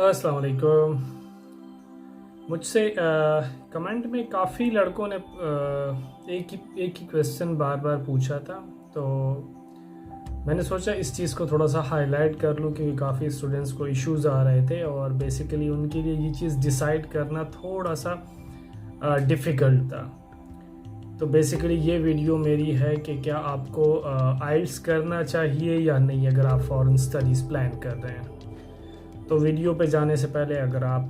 अस्सलाम वालेकुम। मुझसे कमेंट में काफ़ी लड़कों ने एक ही क्वेश्चन बार बार पूछा था, तो मैंने सोचा इस चीज़ को थोड़ा सा हाईलाइट कर लूँ क्योंकि काफ़ी स्टूडेंट्स को इश्यूज़ आ रहे थे और बेसिकली उनके लिए ये चीज़ डिसाइड करना थोड़ा सा डिफ़िकल्ट था। तो बेसिकली ये वीडियो मेरी है कि क्या आपको आइल्स करना चाहिए या नहीं अगर आप फॉरेन स्टडीज़ प्लान कर रहे हैं। तो वीडियो पे जाने से पहले अगर आप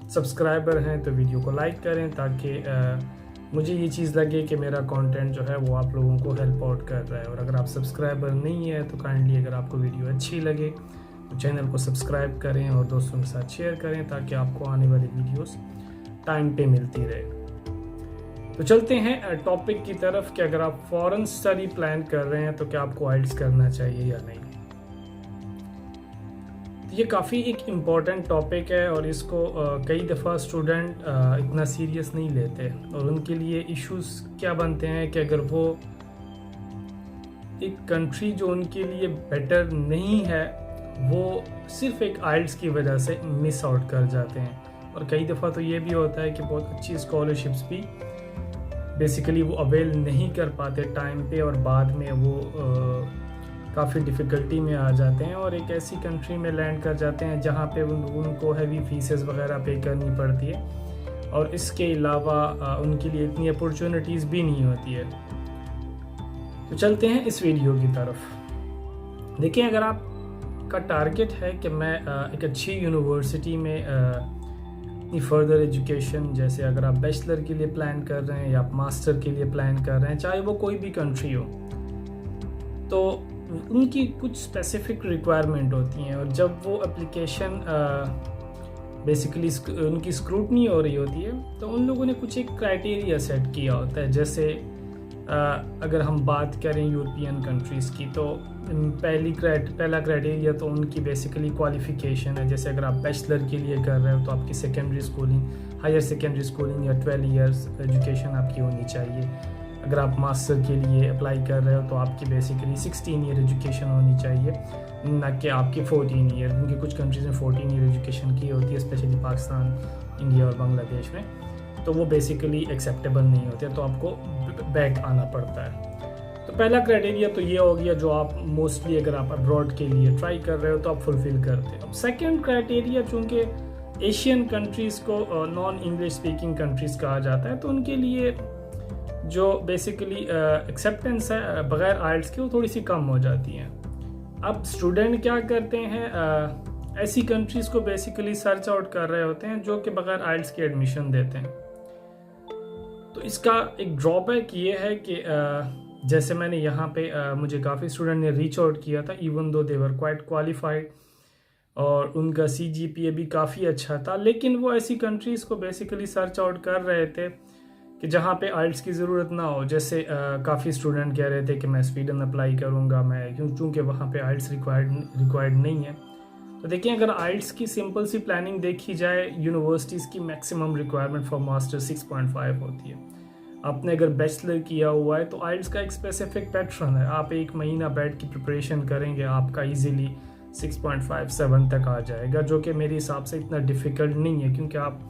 सब्सक्राइबर हैं तो वीडियो को लाइक करें ताकि मुझे ये चीज़ लगे कि मेरा कंटेंट जो है वो आप लोगों को हेल्प आउट कर रहा है। और अगर आप सब्सक्राइबर नहीं है तो काइंडली अगर आपको वीडियो अच्छी लगे तो चैनल को सब्सक्राइब करें और दोस्तों के साथ शेयर करें ताकि आपको आने वाली वीडियोस टाइम पे मिलती रहे। तो चलते हैं टॉपिक की तरफ कि अगर आप फॉरेन स्टडी प्लान कर रहे हैं तो क्या आपको आइल्स करना चाहिए या नहीं। ये काफ़ी एक इम्पॉर्टेंट टॉपिक है और इसको कई दफ़ा स्टूडेंट इतना सीरियस नहीं लेते और उनके लिए इश्यूज क्या बनते हैं कि अगर वो एक कंट्री जो उनके लिए बेटर नहीं है वो सिर्फ एक आइल्स की वजह से मिस आउट कर जाते हैं। और कई दफ़ा तो ये भी होता है कि बहुत अच्छी स्कॉलरशिप्स भी बेसिकली वो अवेल नहीं कर पाते टाइम पे और बाद में वो काफ़ी डिफ़िकल्टी में आ जाते हैं और एक ऐसी कंट्री में लैंड कर जाते हैं जहाँ पे उनको हैवी फीसेस वगैरह पे करनी पड़ती है और इसके अलावा उनके लिए इतनी अपॉर्चुनिटीज़ भी नहीं होती है। तो चलते हैं इस वीडियो की तरफ। देखिए, अगर आपका टारगेट है कि मैं एक अच्छी यूनिवर्सिटी में अपनी फर्दर एजुकेशन, जैसे अगर आप बैचलर के लिए प्लान कर रहे हैं या आप मास्टर के लिए प्लान कर रहे हैं, चाहे वो कोई भी कंट्री हो, तो उनकी कुछ स्पेसिफिक रिक्वायरमेंट होती हैं और जब वो एप्लीकेशन बेसिकली उनकी स्क्रूटनी हो रही होती है तो उन लोगों ने कुछ एक क्राइटेरिया सेट किया होता है। जैसे अगर हम बात करें यूरोपियन कंट्रीज़ की तो पहला क्राइटेरिया तो उनकी बेसिकली क्वालिफ़िकेशन है। जैसे अगर आप बैचलर के लिए कर रहे हो तो आपकी secondary schooling, higher secondary schooling या 12 इयर्स एजुकेशन आपकी होनी चाहिए। अगर आप मास्टर के लिए अप्लाई कर रहे हो तो आपकी बेसिकली 16 ईयर एजुकेशन होनी चाहिए, ना कि आपकी 14 ईयर, क्योंकि कुछ कंट्रीज़ में 14 ईयर एजुकेशन की होती है, स्पेशली पाकिस्तान, इंडिया और बांग्लादेश में, तो वो बेसिकली एक्सेप्टेबल नहीं होते, तो आपको बैक आना पड़ता है। तो पहला क्राइटेरिया तो ये हो गया जो आप मोस्टली अगर आप अब्रॉड के लिए ट्राई कर रहे हो तो आप फुलफ़िल करते हो। अब सेकेंड क्राइटेरिया, चूँकि एशियन कंट्रीज़ को नॉन इंग्लिश स्पीकिंग कंट्रीज़ कहा जाता है, तो उनके लिए जो बेसिकली एक्सेप्टेंस है बग़ैर आइल्स के वो थोड़ी सी कम हो जाती हैं। अब स्टूडेंट क्या करते हैं, ऐसी कंट्रीज़ को बेसिकली सर्च आउट कर रहे होते हैं जो कि बग़ैर आइल्स के एडमिशन देते हैं। तो इसका एक ड्रॉबैक ये है कि जैसे मैंने यहाँ पे मुझे काफ़ी स्टूडेंट ने रीच आउट किया था, even though they were quite qualified और उनका CGPA भी काफ़ी अच्छा था, लेकिन वो ऐसी कंट्रीज़ को बेसिकली सर्च आउट कर रहे थे कि जहाँ पे आइल्स की ज़रूरत ना हो। जैसे काफ़ी स्टूडेंट कह रहे थे कि मैं स्वीडन अप्लाई करूँगा मैं, क्योंकि वहाँ पे आइल्स रिक्वायर्ड नहीं है। तो देखिए, अगर आइल्स की सिंपल सी प्लानिंग देखी जाए, यूनिवर्सिटीज़ की मैक्सिमम रिक्वायरमेंट फॉर मास्टर 6.5 होती है। आपने अगर बैचलर किया हुआ है तो आइल्स का एक स्पेसिफिक पैटर्न है, आप 1 महीना बैठ की प्रिपरेशन करेंगे, आपका ईजिली 6.57 तक आ जाएगा, जो कि मेरे हिसाब से इतना डिफ़िकल्ट नहीं है क्योंकि आप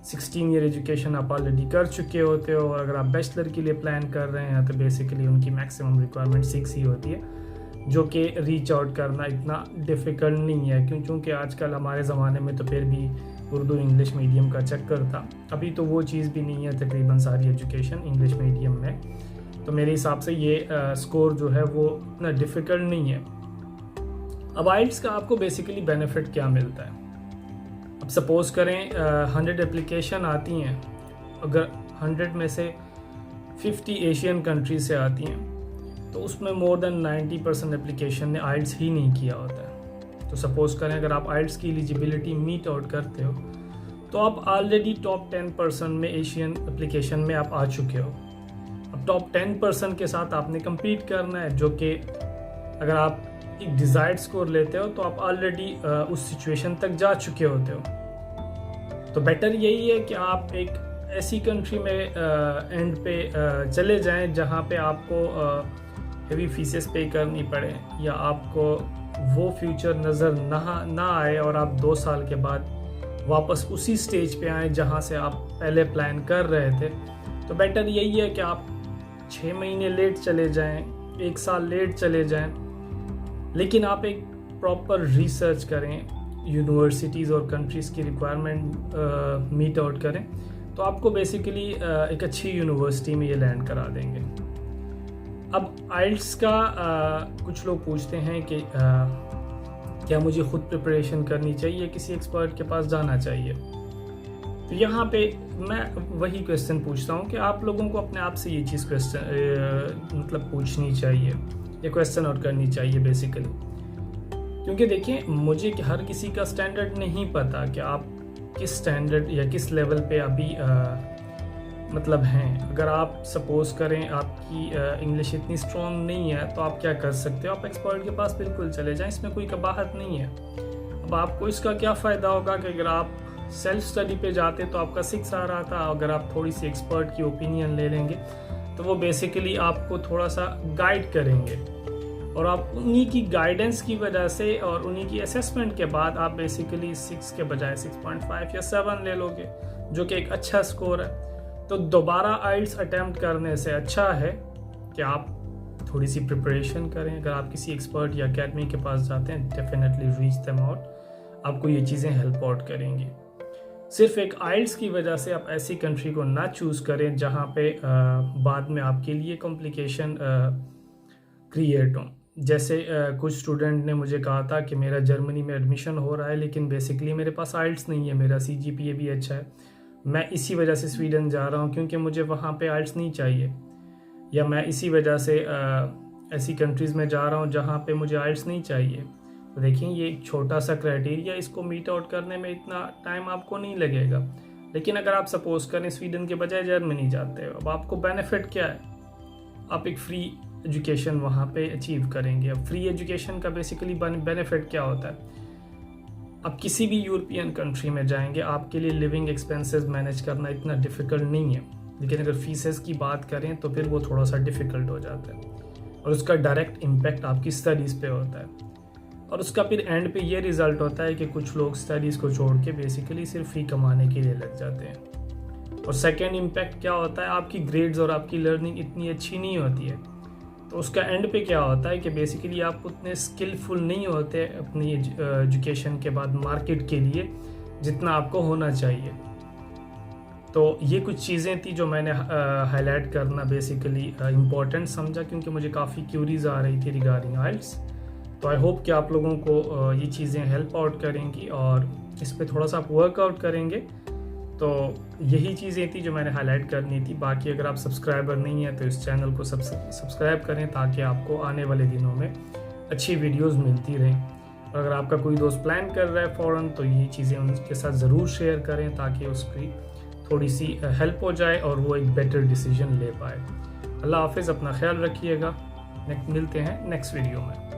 16 ईयर एजुकेशन आप ऑलरेडी कर चुके होते हो। और अगर आप बैचलर के लिए प्लान कर रहे हैं तो बेसिकली उनकी मैक्सिमम रिक्वायरमेंट 6 ही होती है, जो कि रीच आउट करना इतना डिफ़िकल्ट नहीं है क्योंकि आजकल हमारे ज़माने में तो फिर भी उर्दू इंग्लिश मीडियम का चक्कर था, अभी तो वो चीज़ भी नहीं है, तकरीबन सारी एजुकेशन इंग्लिश मीडियम में। तो मेरे हिसाब से ये स्कोर जो है वो इतना डिफ़िकल्ट नहीं है। अब आइल्स का आपको बेसिकली बेनिफिट क्या मिलता है। अब सपोज़ करें 100 एप्लीकेशन आती हैं, अगर 100 में से 50 एशियन कंट्री से आती हैं तो उसमें मोर देन 90% एप्लीकेशन ने आइल्स ही नहीं किया होता है। तो सपोज़ करें अगर आप आइल्स की एलिजिबिलिटी मीट आउट करते हो तो आप ऑलरेडी टॉप 10% में एशियन एप्लीकेशन में आप आ चुके हो। अब टॉप 10% के साथ आपने कम्पीट करना है, जो कि अगर आप एक डिज़ायर्ड स्कोर लेते हो तो आप ऑलरेडी उस सिचुएशन तक जा चुके होते हो। तो बेटर यही है कि आप एक ऐसी कंट्री में एंड पे चले जाएं जहां पे आपको हेवी फीसेस पे करनी पड़े, या आपको वो फ्यूचर नज़र ना आए और आप 2 साल के बाद वापस उसी स्टेज पे आए जहां से आप पहले प्लान कर रहे थे। तो बेटर यही है कि आप 6 महीने लेट चले जाएं, 1 साल लेट चले जाएं, लेकिन आप एक प्रॉपर रिसर्च करें, यूनिवर्सिटीज़ और कंट्रीज़ की रिक्वायरमेंट मीट आउट करें, तो आपको बेसिकली एक अच्छी यूनिवर्सिटी में ये लैंड करा देंगे। अब आइल्स का कुछ लोग पूछते हैं कि क्या मुझे खुद प्रिपरेशन करनी चाहिए, किसी एक्सपर्ट के पास जाना चाहिए। तो यहाँ पे मैं वही क्वेश्चन पूछता हूँ कि आप लोगों को अपने आप से ये चीज़ मतलब पूछनी चाहिए या क्वेश्चन आउट करनी चाहिए बेसिकली, क्योंकि देखिए मुझे हर किसी का स्टैंडर्ड नहीं पता कि आप किस स्टैंडर्ड या किस लेवल पे अभी मतलब हैं। अगर आप सपोज करें आपकी इंग्लिश इतनी स्ट्रॉन्ग नहीं है तो आप क्या कर सकते हो, आप एक्सपर्ट के पास बिल्कुल चले जाएं, इसमें कोई कबाहत नहीं है। अब आपको इसका क्या फ़ायदा होगा कि अगर आप सेल्फ स्टडी पे जाते तो आपका 6 आ रहा था, अगर आप थोड़ी सी एक्सपर्ट की ओपिनियन ले लेंगे तो वो बेसिकली आपको थोड़ा सा गाइड करेंगे, और आप उन्हीं की गाइडेंस की वजह से और उन्हीं की असेसमेंट के बाद आप बेसिकली 6 के बजाय 6.5 या 7 ले लोगे, जो कि एक अच्छा स्कोर है। तो दोबारा आइल्स अटैम्प्ट करने से अच्छा है कि आप थोड़ी सी प्रिपरेशन करें। अगर आप किसी एक्सपर्ट या अकेडमी के पास जाते हैं, डेफिनेटली रीच देम आउट, आपको ये चीज़ें हेल्प आउट करेंगी। सिर्फ एक आइल्स की वजह से आप ऐसी कंट्री को ना चूज़ करें जहाँ पे बाद में आपके लिए कॉम्प्लिकेशन क्रिएट हों। जैसे कुछ स्टूडेंट ने मुझे कहा था कि मेरा जर्मनी में एडमिशन हो रहा है, लेकिन बेसिकली मेरे पास आइल्स नहीं है, मेरा CGPA भी अच्छा है, मैं इसी वजह से स्वीडन जा रहा हूँ क्योंकि मुझे वहाँ पे आइल्स नहीं चाहिए, या मैं इसी वजह से ऐसी कंट्रीज़ में जा रहा हूँ जहाँ पे मुझे आइल्स नहीं चाहिए। तो देखिए ये एक छोटा सा क्राइटेरिया, इसको मीट आउट करने में इतना टाइम आपको नहीं लगेगा। लेकिन अगर आप सपोज करें स्वीडन के बजाय जर्मनी जाते हो, अब आपको बेनिफिट क्या है, आप एक फ्री एजुकेशन वहाँ पे अचीव करेंगे। अब फ्री एजुकेशन का बेसिकली बेनिफिट क्या होता है, आप किसी भी यूरोपियन कंट्री में जाएंगे आपके लिए लिविंग एक्सपेंसेस मैनेज करना इतना डिफ़िकल्ट नहीं है, लेकिन अगर फीसेस की बात करें तो फिर वो थोड़ा सा डिफ़िकल्ट हो जाता है, और उसका डायरेक्ट इम्पैक्ट आपकी स्टडीज़ पे होता है, और उसका फिर एंड पे ये रिज़ल्ट होता है कि कुछ लोग स्टडीज़ को छोड़ के बेसिकली सिर्फ फी कमाने के लिए लग जाते हैं। और सेकेंड इम्पैक्ट क्या होता है, आपकी ग्रेड्स और आपकी लर्निंग इतनी अच्छी नहीं होती है, तो उसका एंड पे क्या होता है कि बेसिकली आप उतने स्किलफुल नहीं होते अपनी एजुकेशन के बाद मार्केट के लिए जितना आपको होना चाहिए। तो ये कुछ चीज़ें थी जो मैंने हाईलाइट करना बेसिकली इम्पोर्टेंट समझा, क्योंकि मुझे काफ़ी क्यूरीज आ रही थी रिगार्डिंग आइल्स। तो आई होप कि आप लोगों को ये चीज़ें हेल्प आउट करेंगी और इस पर थोड़ा सा आप वर्कआउट करेंगे। तो यही चीज़ें थी जो मैंने हाईलाइट करनी थी। बाकी अगर आप सब्सक्राइबर नहीं हैं तो इस चैनल को सब्सक्राइब करें ताकि आपको आने वाले दिनों में अच्छी वीडियोस मिलती रहें। और अगर आपका कोई दोस्त प्लान कर रहा है फ़ौरन तो ये चीज़ें उनके साथ ज़रूर शेयर करें ताकि उसकी थोड़ी सी हेल्प हो जाए और वो एक बेटर डिसीजन ले पाए। अल्लाह हाफिज़, अपना ख्याल रखिएगा। मिलते हैं नेक्स्ट वीडियो में।